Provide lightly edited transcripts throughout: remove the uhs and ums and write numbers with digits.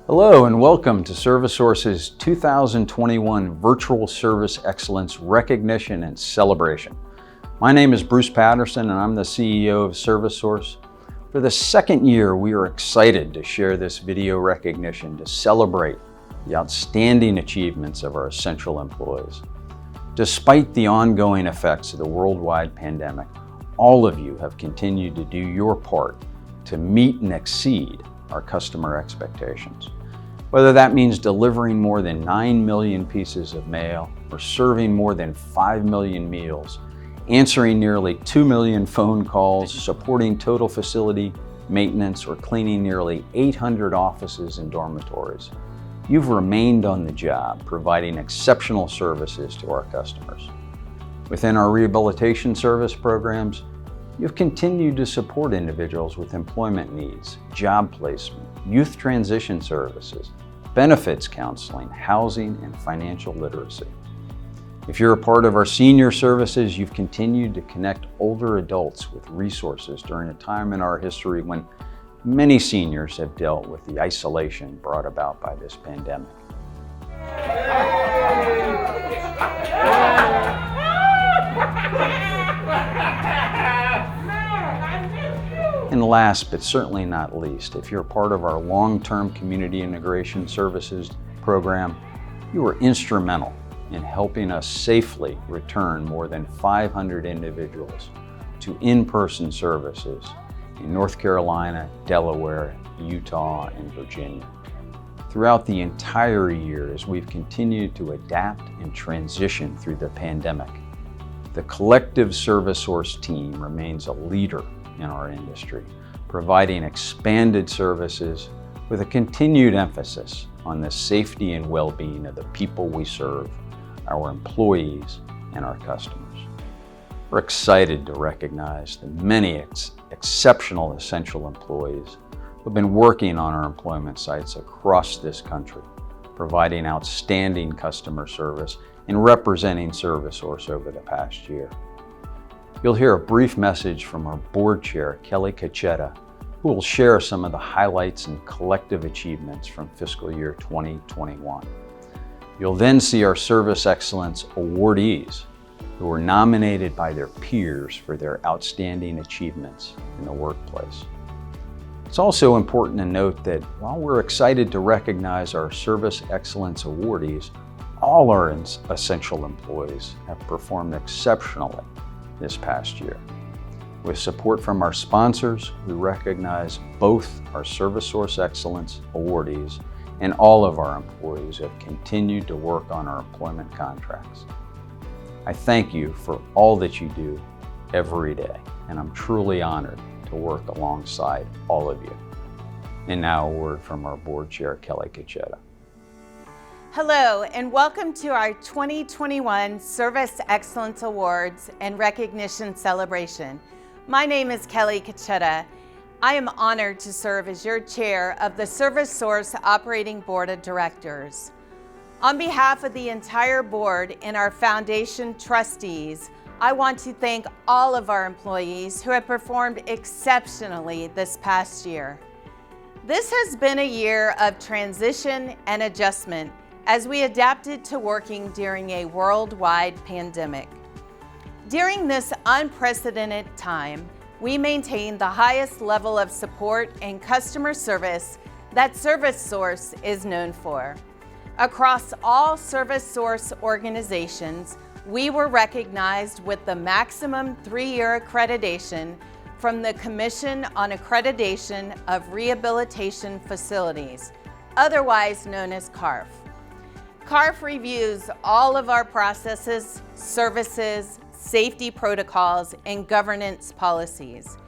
Hello and welcome to ServiceSource's 2021 Virtual Service Excellence Recognition and Celebration. My name is Bruce Patterson and I'm the CEO of ServiceSource. For the second year, we are excited to share this video recognition to celebrate the outstanding achievements of our essential employees. Despite the ongoing effects of the worldwide pandemic, all of you have continued to do your part to meet and exceed our customer expectations. Whether that means delivering more than 9 million pieces of mail or serving more than 5 million meals, answering nearly 2 million phone calls, supporting total facility maintenance, or cleaning nearly 800 offices and dormitories, you've remained on the job, providing exceptional services to our customers. Within our rehabilitation service programs, you've continued to support individuals with employment needs, job placement, youth transition services, benefits counseling, housing, and financial literacy. If you're a part of our senior services, you've continued to connect older adults with resources during a time in our history when many seniors have dealt with the isolation brought about by this pandemic. And last, but certainly not least, if you're a part of our long-term community integration services program, you were instrumental in helping us safely return more than 500 individuals to in-person services in North Carolina, Delaware, Utah, and Virginia. Throughout the entire year, as we've continued to adapt and transition through the pandemic, the collective ServiceSource team remains a leader in our industry, providing expanded services with a continued emphasis on the safety and well-being of the people we serve, our employees, and our customers. We're excited to recognize the many exceptional essential employees who have been working on our employment sites across this country, providing outstanding customer service and representing ServiceSource over the past year. You'll hear a brief message from our board chair, Kelly Cacchetta, who will share some of the highlights and collective achievements from fiscal year 2021. You'll then see our Service Excellence awardees, who were nominated by their peers for their outstanding achievements in the workplace. It's also important to note that while we're excited to recognize our Service Excellence awardees, all our essential employees have performed exceptionally this past year. With support from our sponsors, we recognize both our ServiceSource Excellence awardees and all of our employees who have continued to work on our employment contracts. I thank you for all that you do every day, and I'm truly honored to work alongside all of you. And now a word from our board chair, Kelly Cacchetta. Hello, and welcome to our 2021 Service Excellence Awards and Recognition Celebration. My name is Kelly Cacchetta. I am honored to serve as your chair of the ServiceSource Operating Board of Directors. On behalf of the entire board and our foundation trustees, I want to thank all of our employees who have performed exceptionally this past year. This has been a year of transition and adjustment as we adapted to working during a worldwide pandemic. During this unprecedented time, we maintained the highest level of support and customer service that ServiceSource is known for. Across all ServiceSource organizations, we were recognized with the maximum 3-year accreditation from the Commission on Accreditation of Rehabilitation Facilities, otherwise known as CARF. CARF reviews all of our processes, services, safety protocols, and governance policies.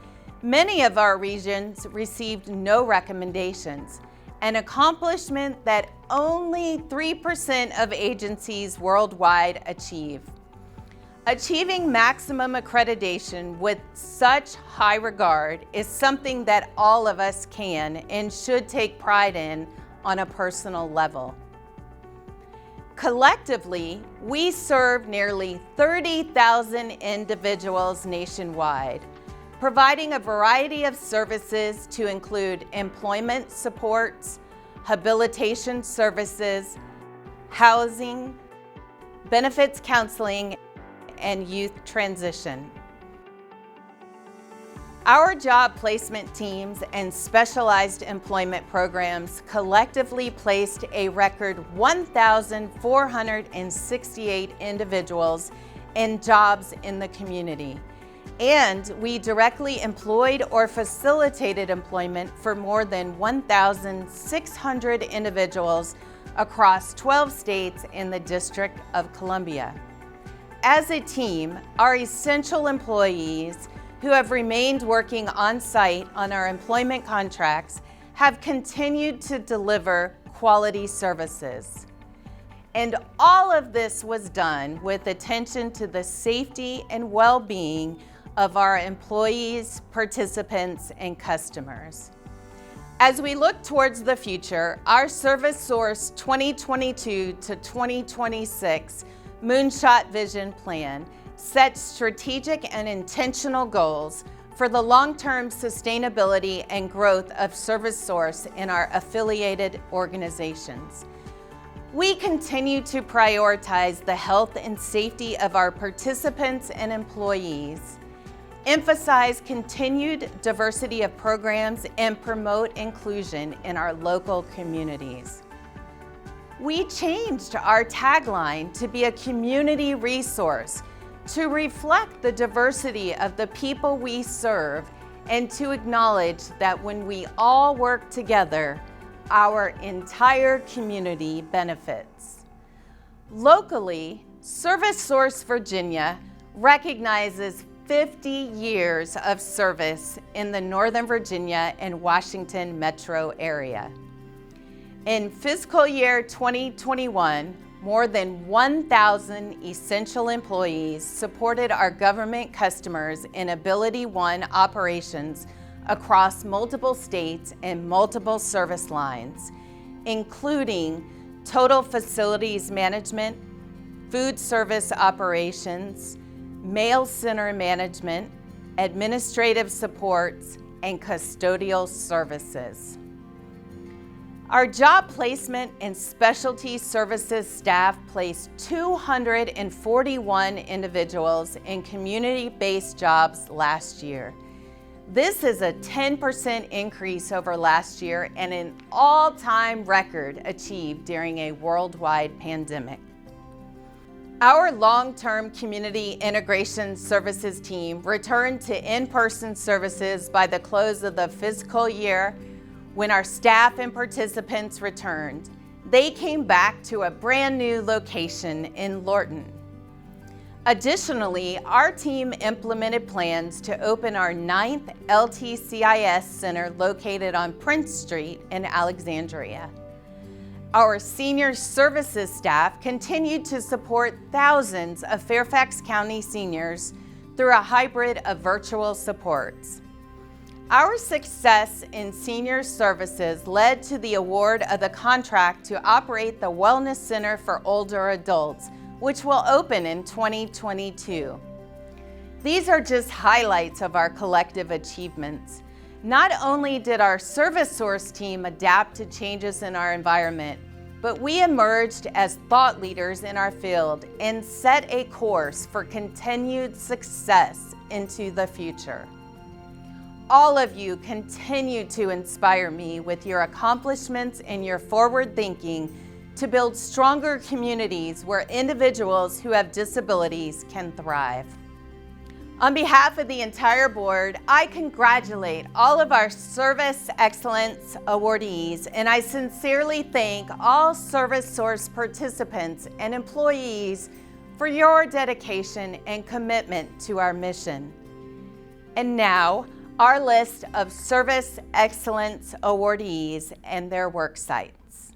Many of our regions received no recommendations, an accomplishment that only 3% of agencies worldwide achieve. Achieving maximum accreditation with such high regard is something that all of us can and should take pride in on a personal level. Collectively, we serve nearly 30,000 individuals nationwide, providing a variety of services to include employment supports, habilitation services, housing, benefits counseling, and youth transition. Our job placement teams and specialized employment programs collectively placed a record 1,468 individuals in jobs in the community. And we directly employed or facilitated employment for more than 1,600 individuals across 12 states in the District of Columbia. As a team, our essential employees who have remained working on site on our employment contracts have continued to deliver quality services. And all of this was done with attention to the safety and well-being of our employees, participants, and customers. As we look towards the future, our ServiceSource 2022 to 2026 Moonshot Vision Plan sets strategic and intentional goals for the long-term sustainability and growth of ServiceSource in our affiliated organizations. We continue to prioritize the health and safety of our participants and employees, emphasize continued diversity of programs, and promote inclusion in our local communities. We changed our tagline to be a community resource to reflect the diversity of the people we serve and to acknowledge that when we all work together, our entire community benefits. Locally, ServiceSource Virginia recognizes 50 years of service in the Northern Virginia and Washington metro area. In fiscal year 2021, more than 1,000 essential employees supported our government customers in AbilityOne operations across multiple states and multiple service lines, including total facilities management, food service operations, mail center management, administrative supports, and custodial services. Our job placement and specialty services staff placed 241 individuals in community-based jobs last year. This is a 10% increase over last year and an all-time record achieved during a worldwide pandemic. Our long-term community integration services team returned to in-person services by the close of the fiscal year. When our staff and participants returned, they came back to a brand new location in Lorton. Additionally, our team implemented plans to open our 9th LTCIS center located on Prince Street in Alexandria. Our senior services staff continued to support thousands of Fairfax County seniors through a hybrid of virtual supports. Our success in senior services led to the award of the contract to operate the Wellness Center for Older Adults, which will open in 2022. These are just highlights of our collective achievements. Not only did our ServiceSource team adapt to changes in our environment, but we emerged as thought leaders in our field and set a course for continued success into the future. All of you continue to inspire me with your accomplishments and your forward thinking to build stronger communities where individuals who have disabilities can thrive. On behalf of the entire board, I congratulate all of our Service Excellence awardees, and I sincerely thank all ServiceSource participants and employees for your dedication and commitment to our mission. And now, our list of Service Excellence awardees and their work sites.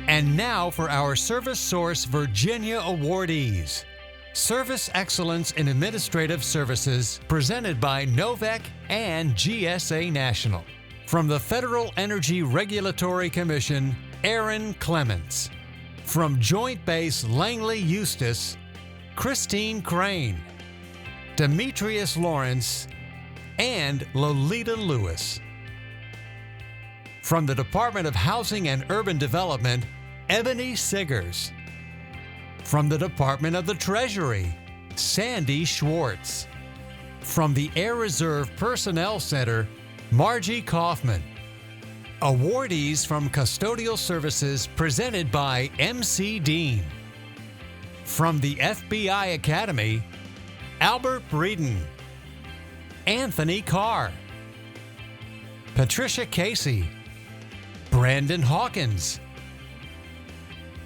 And now for our ServiceSource Virginia awardees. Service Excellence in Administrative Services, presented by Novec and GSA National. From the Federal Energy Regulatory Commission, Aaron Clements. From Joint Base Langley Eustis, Christine Crane, Demetrius Lawrence, and Lolita Lewis. From the Department of Housing and Urban Development, Ebony Siggers. From the Department of the Treasury, Sandy Schwartz. From the Air Reserve Personnel Center, Margie Kaufman. Awardees from Custodial Services presented by MC Dean. From the FBI Academy, Albert Breeden, Anthony Carr, Patricia Casey, Brandon Hawkins,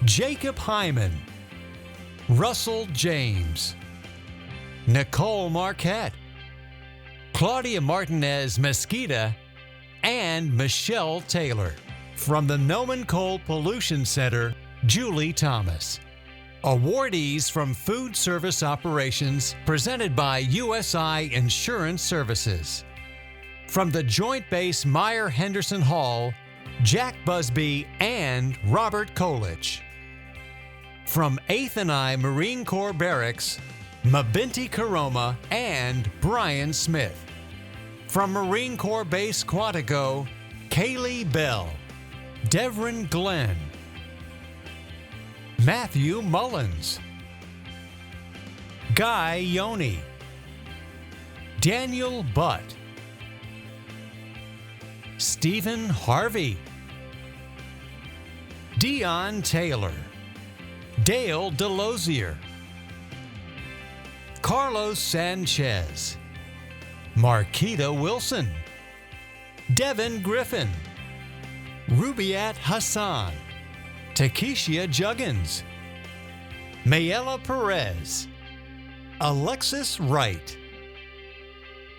Jacob Hyman, Russell James, Nicole Marquette, Claudia Martinez Mesquita, and Michelle Taylor. From the Nomancol Pollution Center, Julie Thomas. Awardees from Food Service Operations presented by USI Insurance Services. From the Joint Base Meyer Henderson Hall, Jack Busby and Robert Kolich. From 8th and I Marine Corps Barracks, Mabinti Karoma and Brian Smith. From Marine Corps Base Quantico, Kaylee Bell, Devrin Glenn, Matthew Mullins, Guy Yoni, Daniel Butt, Stephen Harvey, Dion Taylor, Dale Delosier, Carlos Sanchez, Marquita Wilson, Devin Griffin, Rubiat Hassan, Takeshia Juggins, Mayela Perez, Alexis Wright,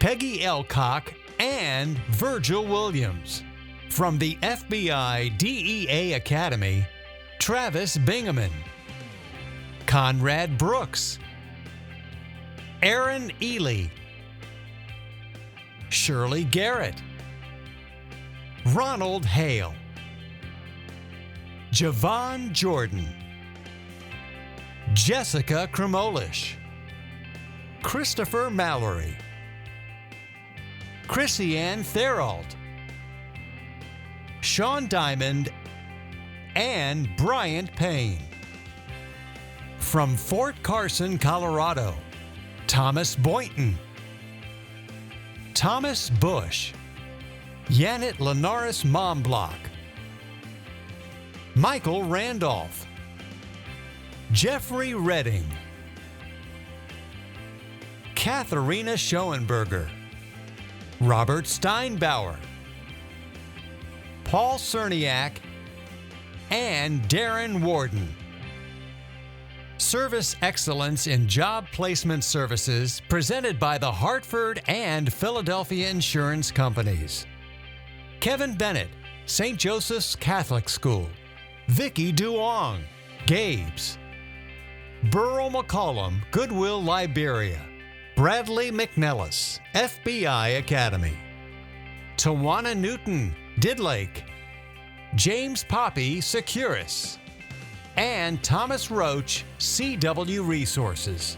Peggy Elcock, and Virgil Williams. From the FBI DEA Academy, Travis Bingaman, Conrad Brooks, Aaron Ely, Shirley Garrett, Ronald Hale, Javon Jordan, Jessica Kremolish, Christopher Mallory, Chrissy Ann Therault, Sean Diamond, and Bryant Payne. From Fort Carson, Colorado, Thomas Boynton, Thomas Bush, Janet Linares Momblock, Michael Randolph, Jeffrey Redding, Katharina Schoenberger, Robert Steinbauer, Paul Cerniak, and Darren Warden. Service Excellence in Job Placement Services presented by the Hartford and Philadelphia Insurance Companies. Kevin Bennett, St. Joseph's Catholic School. Vicky Duong, Gabes. Burl McCollum, Goodwill Liberia. Bradley McNellis, FBI Academy. Tawana Newton, Didlake. James Poppy, Securus. And Thomas Roach, CW Resources.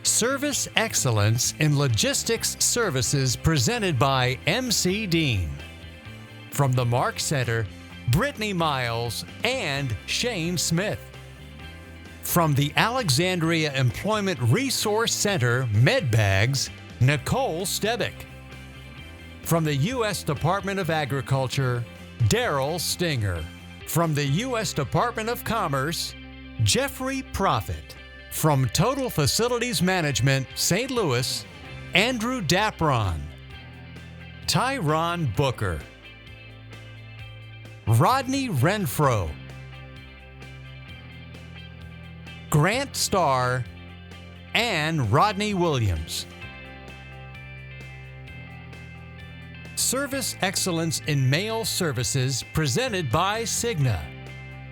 Service Excellence in Logistics Services presented by MC Dean. From the Mark Center, Brittany Miles and Shane Smith. From the Alexandria Employment Resource Center, Medbags, Nicole Stebick. From the U.S. Department of Agriculture, Daryl Stinger. From the U.S. Department of Commerce, Jeffrey Profit. From Total Facilities Management, St. Louis, Andrew Dapron. Tyron Booker. Rodney Renfro. Grant Starr, and Rodney Williams. Service Excellence in Mail Services presented by Cigna.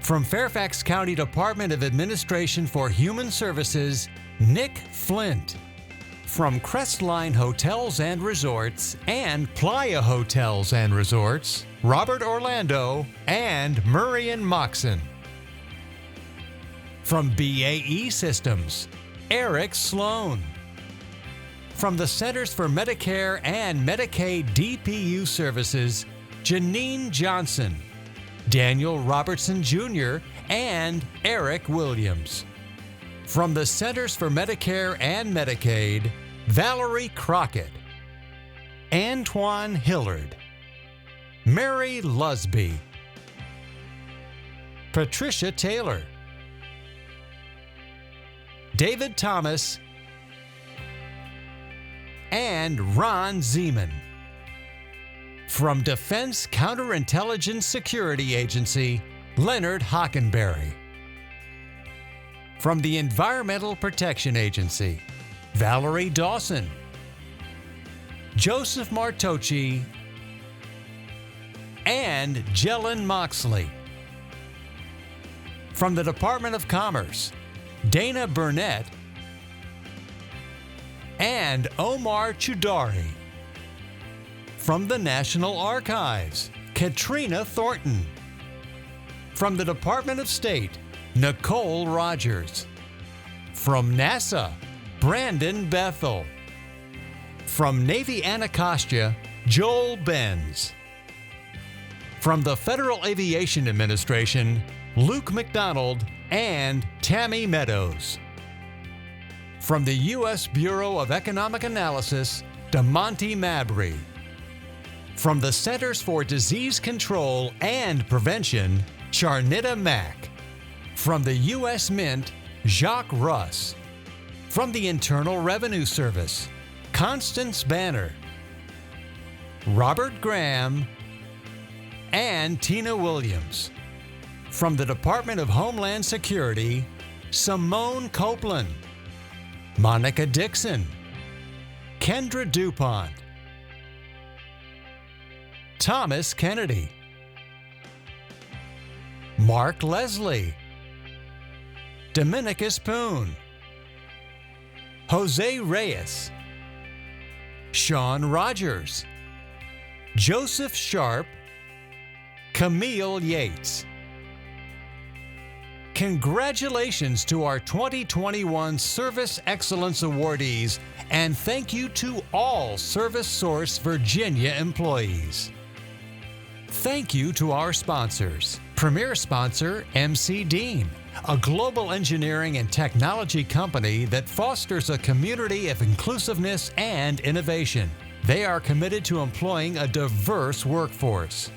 From Fairfax County Department of Administration for Human Services, Nick Flint. From Crestline Hotels and Resorts and Playa Hotels and Resorts, Robert Orlando and Murray Moxon. From BAE Systems, Eric Sloan. From the Centers for Medicare and Medicaid DPU Services, Janine Johnson, Daniel Robertson Jr., and Eric Williams. From the Centers for Medicare and Medicaid, Valerie Crockett, Antoine Hillard, Mary Lusby, Patricia Taylor, David Thomas, and Ron Zeman. From Defense Counterintelligence Security Agency, Leonard Hockenberry. From the Environmental Protection Agency, Valerie Dawson, Joseph Martocci, and Jellen Moxley. From the Department of Commerce, Dana Burnett and Omar Chudari. From the National Archives, Katrina Thornton. From the Department of State, Nicole Rogers. From NASA, Brandon Bethel. From Navy Anacostia, Joel Benz. From the Federal Aviation Administration, Luke McDonald and Tammy Meadows. From the U.S. Bureau of Economic Analysis, DeMonte Mabry. From the Centers for Disease Control and Prevention, Charnita Mack. From the U.S. Mint, Jacques Russ. From the Internal Revenue Service, Constance Banner, Robert Graham, and Tina Williams. From the Department of Homeland Security, Simone Copeland, Monica Dixon, Kendra DuPont, Thomas Kennedy, Mark Leslie, Dominicus Poon, Jose Reyes, Sean Rogers, Joseph Sharp, Camille Yates. Congratulations to our 2021 Service Excellence Awardees, and thank you to all ServiceSource Virginia employees. Thank you to our sponsors. Premier sponsor, MC Dean, a global engineering and technology company that fosters a community of inclusiveness and innovation. They are committed to employing a diverse workforce.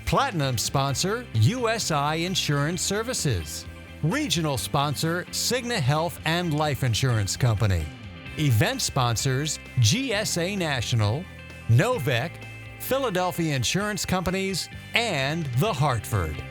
Platinum sponsor, USI Insurance Services. Regional sponsor, Cigna Health and Life Insurance Company. Event sponsors, GSA National, Novec, Philadelphia Insurance Companies, and The Hartford.